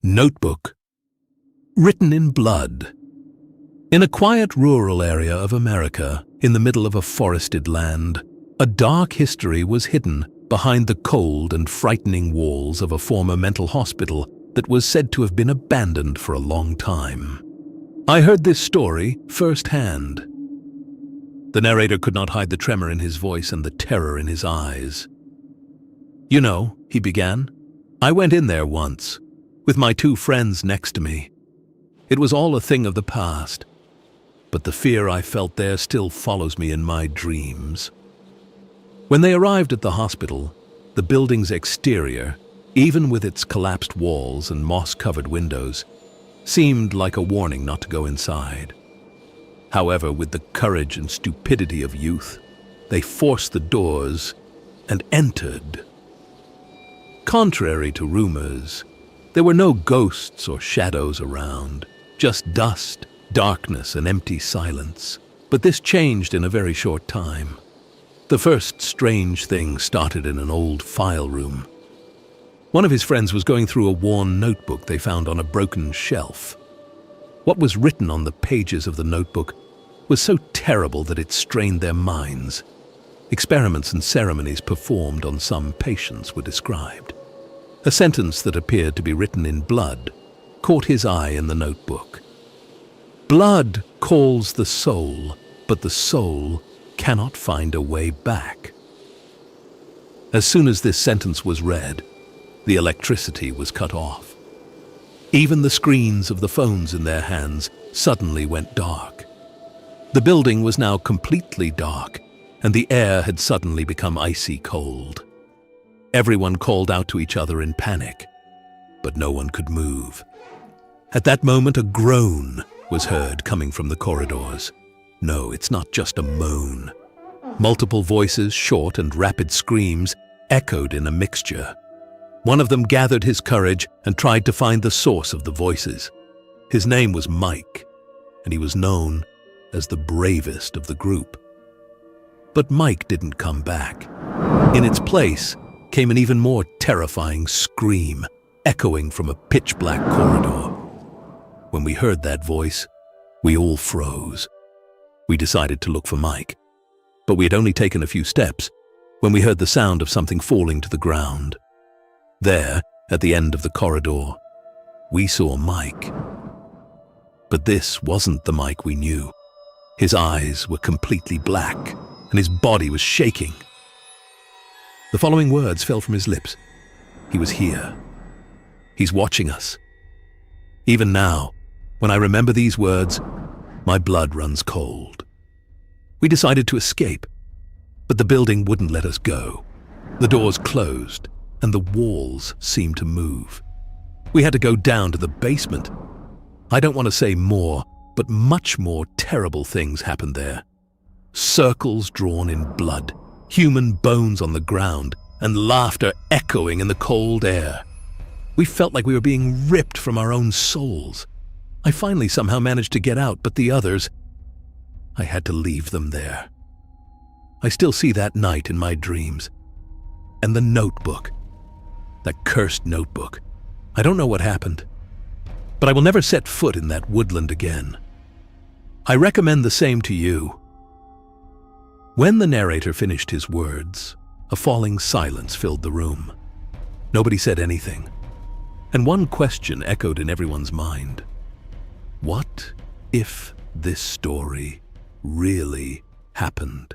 Notebook. Written in blood. In a quiet rural area of America, in the middle of a forested land, a dark history was hidden behind the cold and frightening walls of a former mental hospital that was said to have been abandoned for a long time. I heard this story firsthand. The narrator could not hide the tremor in his voice and the terror in his eyes. "You know," he began, "I went in there once, with my two friends next to me. It was all a thing of the past, but the fear I felt there still follows me in my dreams." When they arrived at the hospital, the building's exterior, even with its collapsed walls and moss-covered windows, seemed like a warning not to go inside. However, with the courage and stupidity of youth, they forced the doors and entered. Contrary to rumors, there were no ghosts or shadows around, just dust, darkness, and empty silence. But this changed in a very short time. The first strange thing started in an old file room. One of his friends was going through a worn notebook they found on a broken shelf. What was written on the pages of the notebook was so terrible that it strained their minds. Experiments and ceremonies performed on some patients were described. A sentence that appeared to be written in blood caught his eye in the notebook. "Blood calls the soul, but the soul cannot find a way back." As soon as this sentence was read, the electricity was cut off. Even the screens of the phones in their hands suddenly went dark. The building was now completely dark, and the air had suddenly become icy cold. Everyone called out to each other in panic, but no one could move. At that moment, a groan was heard coming from the corridors. No, it's not just a moan. Multiple voices, short and rapid screams, echoed in a mixture. One of them gathered his courage and tried to find the source of the voices. His name was Mike, and he was known as the bravest of the group. But Mike didn't come back. In its place came an even more terrifying scream, echoing from a pitch-black corridor. When we heard that voice, we all froze. We decided to look for Mike, but we had only taken a few steps when we heard the sound of something falling to the ground. There, at the end of the corridor, we saw Mike. But this wasn't the Mike we knew. His eyes were completely black, and his body was shaking. The following words fell from his lips. "He was here. He's watching us." Even now, when I remember these words, my blood runs cold. We decided to escape, but the building wouldn't let us go. The doors closed, and the walls seemed to move. We had to go down to the basement. I don't want to say more, but much more terrible things happened there. Circles drawn in blood, human bones on the ground, and laughter echoing in the cold air. We felt like we were being ripped from our own souls. I finally somehow managed to get out, but the others, I had to leave them there. I still see that night in my dreams. And the notebook, that cursed notebook. I don't know what happened, but I will never set foot in that woodland again. I recommend the same to you. When the narrator finished his words, a falling silence filled the room. Nobody said anything, and one question echoed in everyone's mind. What if this story really happened?